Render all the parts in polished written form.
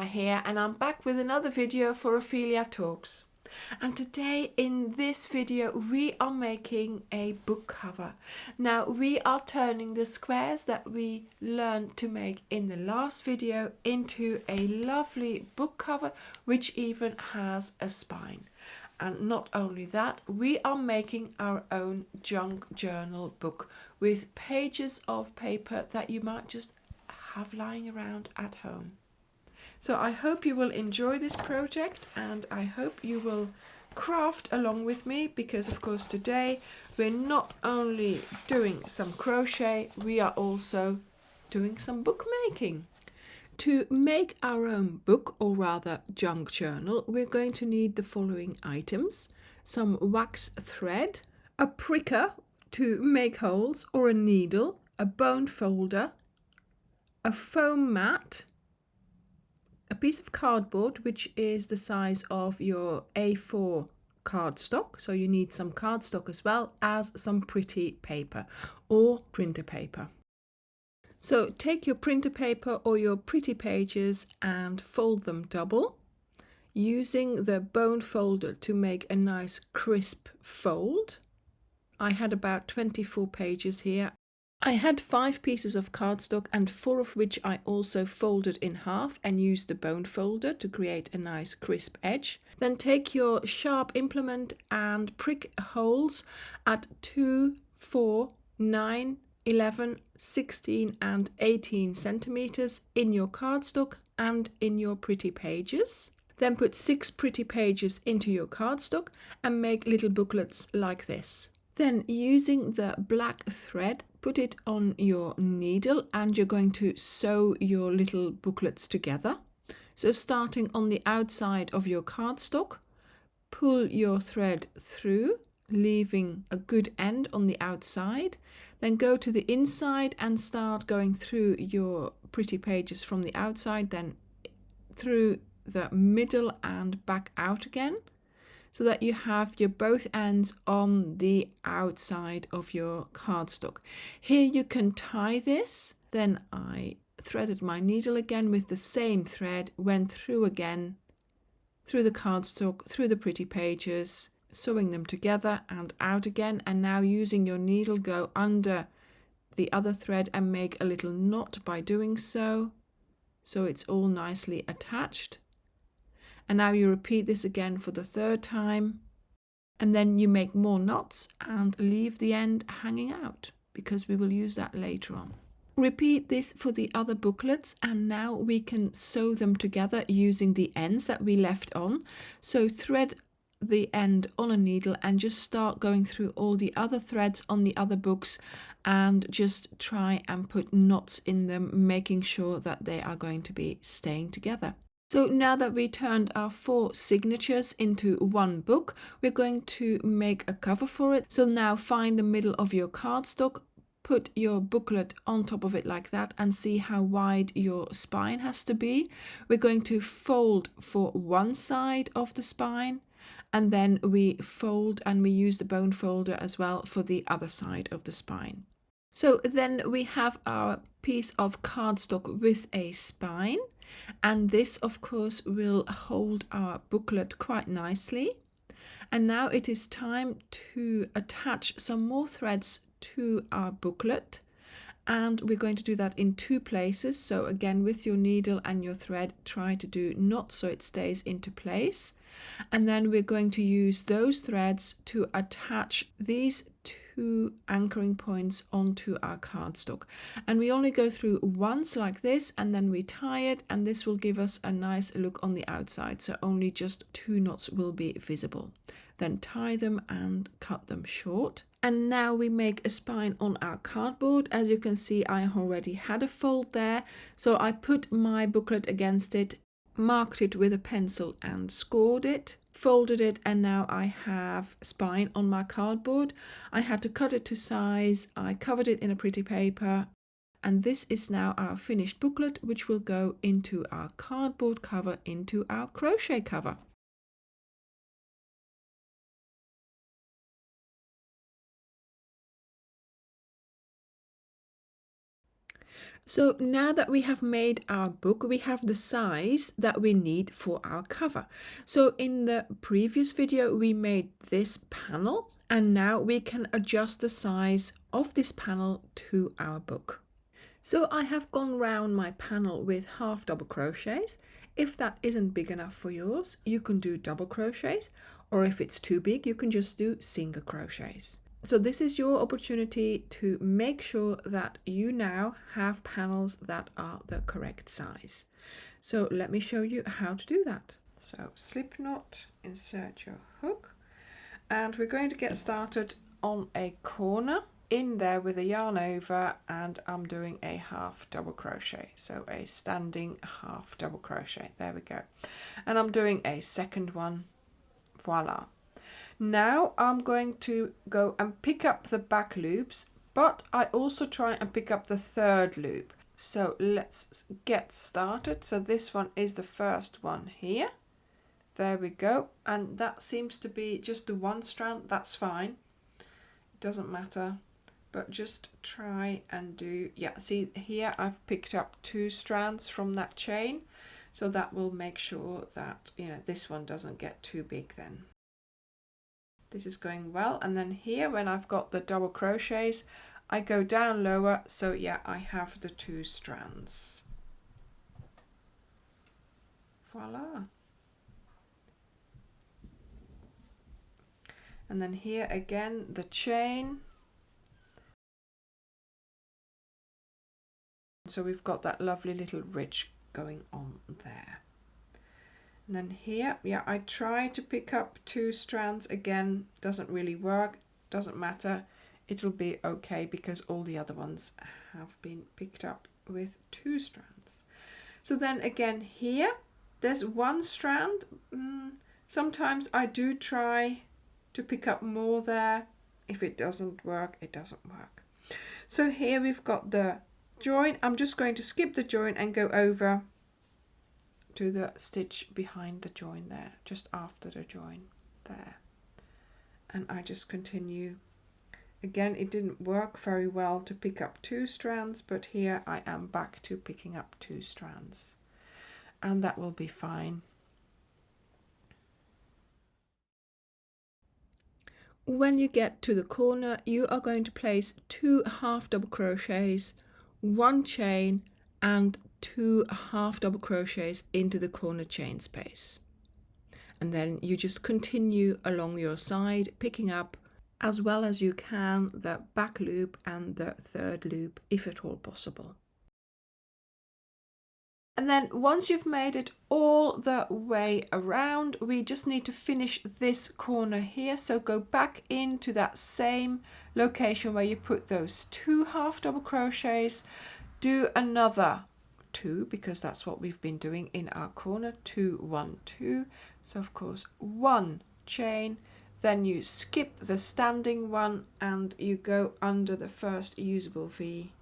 Ophelia here, and I'm back with another video for Ophelia Talks. And today in this video we are making a book cover. Now we are turning the squares that we learned to make in the last video into a lovely book cover which even has a spine. And not only that, we are making our own junk journal book with pages of paper that you might just have lying around at home. So I hope you will enjoy this project, and I hope you will craft along with me, because of course today we're not only doing some crochet, we are also doing some bookmaking. To make our own book, or rather junk journal, we're going to need the following items: some wax thread, a pricker to make holes or a needle, a bone folder, a foam mat, a piece of cardboard which is the size of your A4 cardstock, so you need some cardstock as well as some pretty paper or printer paper. So take your printer paper or your pretty pages and fold them double, using the bone folder to make a nice crisp fold. I had about 24 pages here. I had 5 pieces of cardstock, and 4 of which I also folded in half and used the bone folder to create a nice crisp edge. Then take your sharp implement and prick holes at 2, 4, 9, 11, 16 and 18 centimeters in your cardstock and in your pretty pages. Then put 6 pretty pages into your cardstock and make little booklets like this. Then, using the black thread, put it on your needle and you're going to sew your little booklets together. So starting on the outside of your cardstock, pull your thread through, leaving a good end on the outside. Then go to the inside and start going through your pretty pages from the outside, then through the middle and back out again, so that you have your both ends on the outside of your cardstock. Here you can tie this. Then I threaded my needle again with the same thread, went through again, through the cardstock, through the pretty pages, sewing them together and out again, and now using your needle go under the other thread and make a little knot by doing so it's all nicely attached. And now you repeat this again for the 3rd time, and then you make more knots and leave the end hanging out, because we will use that later on. Repeat this for the other booklets, and now we can sew them together using the ends that we left on. So thread the end on a needle and just start going through all the other threads on the other books and just try and put knots in them, making sure that they are going to be staying together. So now that we turned our 4 signatures into one book, we're going to make a cover for it. So now find the middle of your cardstock, put your booklet on top of it like that, and see how wide your spine has to be. We're going to fold for one side of the spine, and then we fold and we use the bone folder as well for the other side of the spine. So then we have our piece of cardstock with a spine, and this of course will hold our booklet quite nicely. And now it is time to attach some more threads to our booklet, and we're going to do that in 2 places. So again, with your needle and your thread, try to do knots so it stays into place, and then we're going to use those threads to attach these 2 anchoring points onto our cardstock. And we only go through once like this, and then we tie it, and this will give us a nice look on the outside, so only just 2 knots will be visible. Then tie them and cut them short. And now we make a spine on our cardboard. As you can see, I already had a fold there, so I put my booklet against it, marked it with a pencil and scored it, folded it, and now I have spine on my cardboard. I had to cut it to size. I covered it in a pretty paper, and this is now our finished booklet, which will go into our cardboard cover, into our crochet cover. So now that we have made our book, we have the size that we need for our cover. So in the previous video, we made this panel, and now we can adjust the size of this panel to our book. So I have gone round my panel with half double crochets. If that isn't big enough for yours, you can do double crochets, or if it's too big, you can just do single crochets. So this is your opportunity to make sure that you now have panels that are the correct size. So let me show you how to do that. So slip knot, insert your hook, and we're going to get started on a corner in there with a yarn over, and I'm doing a half double crochet, so a standing half double crochet. There we go. And I'm doing a second one. Voila. Now I'm going to go and pick up the back loops, but I also try and pick up the third loop. So let's get started. So this one is the first one here. There we go. And that seems to be just the one strand. That's fine. It doesn't matter. But just try and do, yeah, see here I've picked up 2 strands from that chain. So that will make sure that, you know, this one doesn't get too big then. This is going well, and then here when I've got the double crochets, I go down lower, so yeah, I have the 2 strands. Voila. And then here again the chain. So we've got that lovely little ridge going on there. And then here, yeah, I try to pick up 2 strands again, doesn't really work, doesn't matter, it'll be okay because all the other ones have been picked up with 2 strands. So then again here, there's 1 strand. Sometimes I do try to pick up more there. If it doesn't work, it doesn't work. So here we've got the join. I'm just going to skip the join and go over to the stitch behind the join there, just after the join there, and I just continue. Again, it didn't work very well to pick up 2 strands, but here I am back to picking up 2 strands, and that will be fine. When you get to the corner, you are going to place 2 half double crochets, 1 chain, and 2 half double crochets into the corner chain space. And then you just continue along your side, picking up as well as you can the back loop and the third loop, if at all possible. And then once you've made it all the way around, we just need to finish this corner here. So go back into that same location where you put those 2 half double crochets, do another 2, because that's what we've been doing in our corner, 2 1 2. So of course 1 chain, then you skip the standing one and you go under the first usable V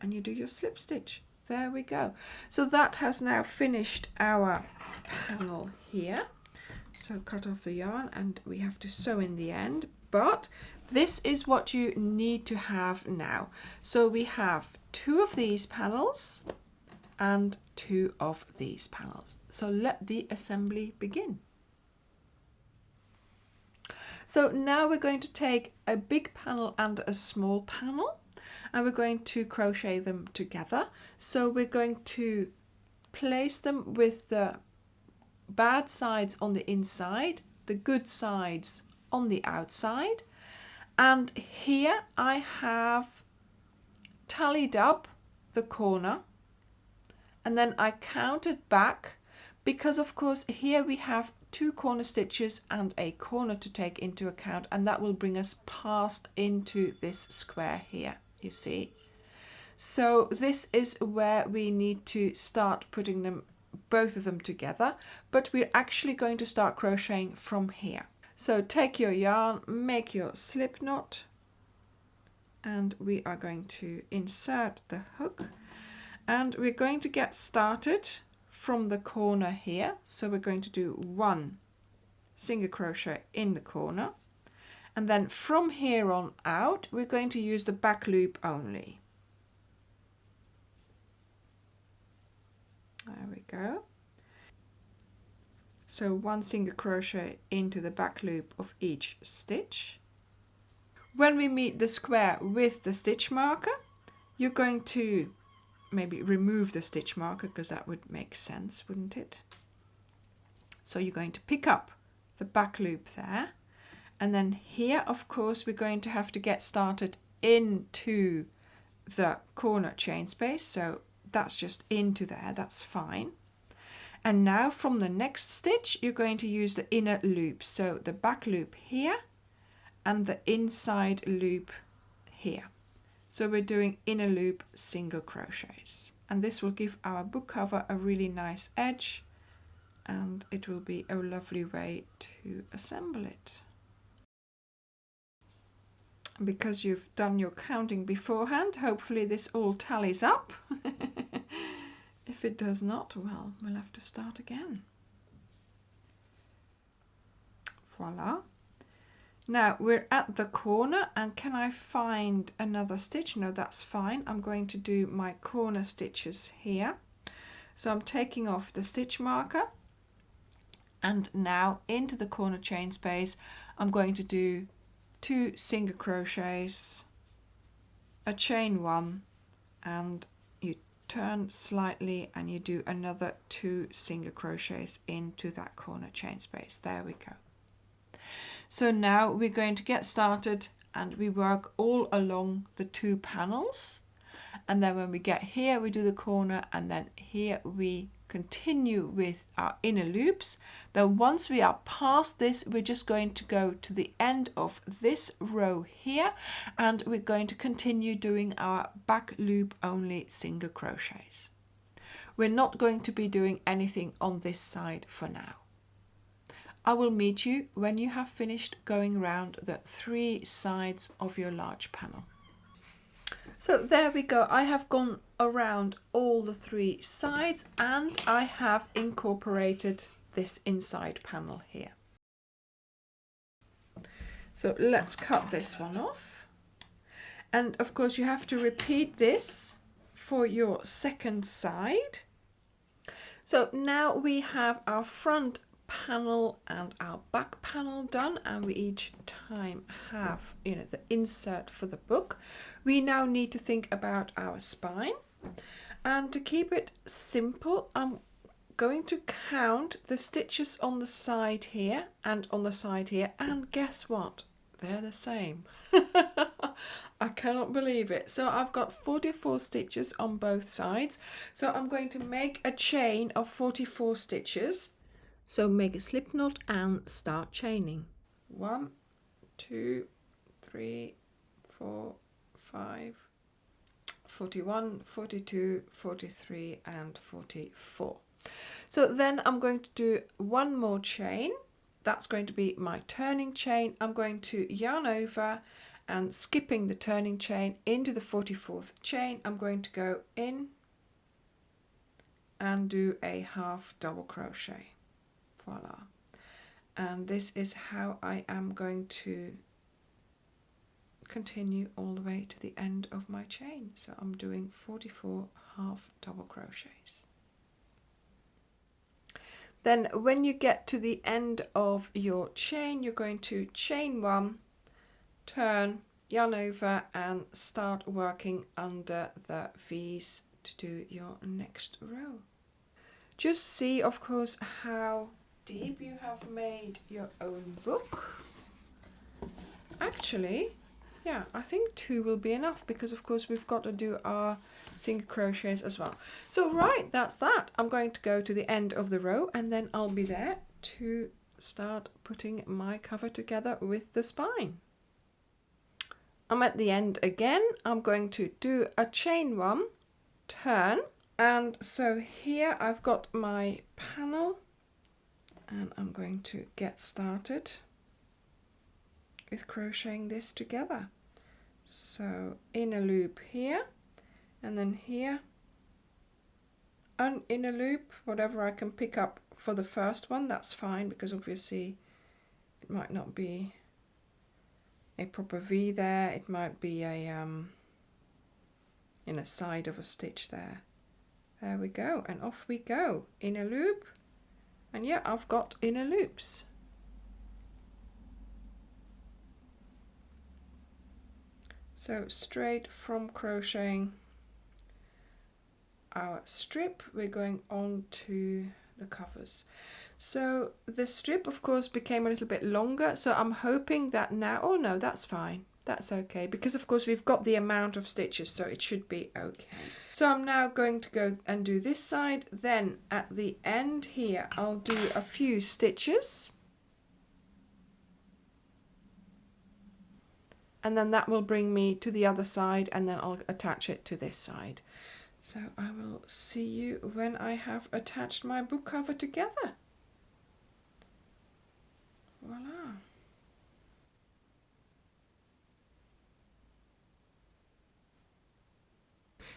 and you do your slip stitch. There we go. So that has now finished our panel here. So cut off the yarn and we have to sew in the end, but this is what you need to have now. So we have 2 of these panels and 2 of these panels. So let the assembly begin. So now we're going to take a big panel and a small panel, and we're going to crochet them together. So we're going to place them with the bad sides on the inside, the good sides on the outside. And here I have tallied up the corner, and then I counted back, because of course here we have 2 corner stitches and a corner to take into account, and that will bring us past into this square here, you see. So this is where we need to start putting them, both of them together, but we're actually going to start crocheting from here. So take your yarn, make your slip knot, and we are going to insert the hook, and we're going to get started from the corner here. So we're going to do 1 single crochet in the corner, and then from here on out we're going to use the back loop only. There we go. So 1 single crochet into the back loop of each stitch. When we meet the square with the stitch marker, you're going to maybe remove the stitch marker because that would make sense, wouldn't it? So you're going to pick up the back loop there, and then here of course we're going to have to get started into the corner chain space, so that's just into there, that's fine. And now from the next stitch you're going to use the inner loop, so the back loop here and the inside loop here. So we're doing inner loop single crochets, and this will give our book cover a really nice edge, and it will be a lovely way to assemble it. Because you've done your counting beforehand, hopefully this all tallies up. If it does not, well, we'll have to start again. Voila. Now we're at the corner, and can I find another stitch? No, that's fine. I'm going to do my corner stitches here. So I'm taking off the stitch marker, and now into the corner chain space I'm going to do 2 single crochets, a chain 1, and you turn slightly and you do another 2 single crochets into that corner chain space. There we go. So now we're going to get started and we work all along the 2 panels, and then when we get here we do the corner, and then here we continue with our inner loops. Then once we are past this, we're just going to go to the end of this row here, and we're going to continue doing our back loop only single crochets. We're not going to be doing anything on this side for now. I will meet you when you have finished going round the 3 sides of your large panel. So there we go. I have gone around all the 3 sides, and I have incorporated this inside panel here. So let's cut this one off. And of course you have to repeat this for your second side. So now we have our front panel and our back panel done, and we each time have the insert for the book. We now need to think about our spine, and to keep it simple I'm going to count the stitches on the side here and on the side here, and guess what, they're the same. I cannot believe it. So I've got 44 stitches on both sides, so I'm going to make a chain of 44 stitches. So make a slip knot and start chaining. 1, 2, 3, 4, 5, 41, 42, 43 and 44. So then I'm going to do one more chain. That's going to be my turning chain. I'm going to yarn over, and skipping the turning chain into the 44th chain, I'm going to go in and do a half double crochet. Voila. And this is how I am going to continue all the way to the end of my chain. So I'm doing 44 half double crochets. Then when you get to the end of your chain, you're going to chain 1, turn, yarn over, and start working under the V's to do your next row. Just see, of course, how deep you have made your own book. Actually, yeah, I think 2 will be enough, because of course we've got to do our single crochets as well. So right, that's that. I'm going to go to the end of the row, and then I'll be there to start putting my cover together with the spine. I'm at the end again. I'm going to do a chain 1, turn, and so here I've got my panel, and I'm going to get started with crocheting this together. So inner loop here, and then here an inner loop, whatever I can pick up for the first one, that's fine, because obviously it might not be a proper V there, it might be a side of a stitch there, There we go, and off we go. Inner loop, and yeah, I've got inner loops. So straight from crocheting our strip, we're going on to the covers. So the strip of course became a little bit longer, so I'm hoping that now, oh no, that's fine, that's okay, because of course we've got the amount of stitches, so it should be okay. So I'm now going to go and do this side, then at the end here I'll do a few stitches, and then that will bring me to the other side, and then I'll attach it to this side. So I will see you when I have attached my book cover together. Voila.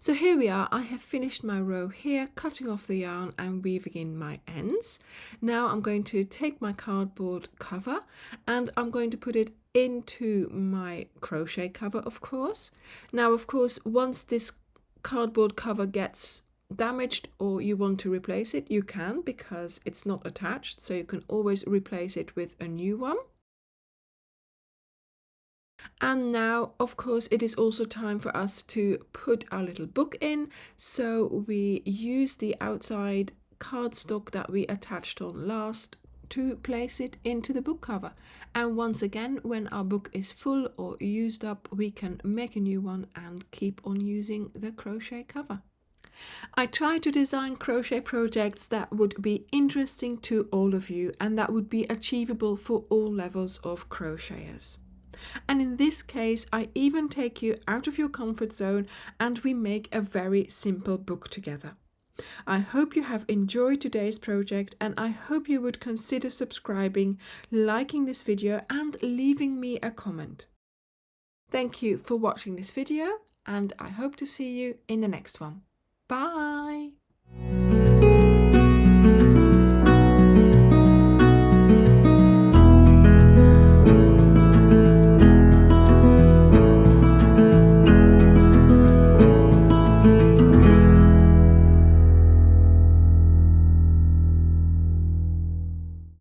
So here we are, I have finished my row here, cutting off the yarn and weaving in my ends. Now I'm going to take my cardboard cover and I'm going to put it into my crochet cover, of course. Now, of course, once this cardboard cover gets damaged or you want to replace it, you can, because it's not attached, so you can always replace it with a new one. And now, of course, it is also time for us to put our little book in. So we use the outside cardstock that we attached on last to place it into the book cover. And once again, when our book is full or used up, we can make a new one and keep on using the crochet cover. I try to design crochet projects that would be interesting to all of you and that would be achievable for all levels of crocheters. And in this case, I even take you out of your comfort zone and we make a very simple book together. I hope you have enjoyed today's project and I hope you would consider subscribing, liking this video and leaving me a comment. Thank you for watching this video and I hope to see you in the next one. Bye!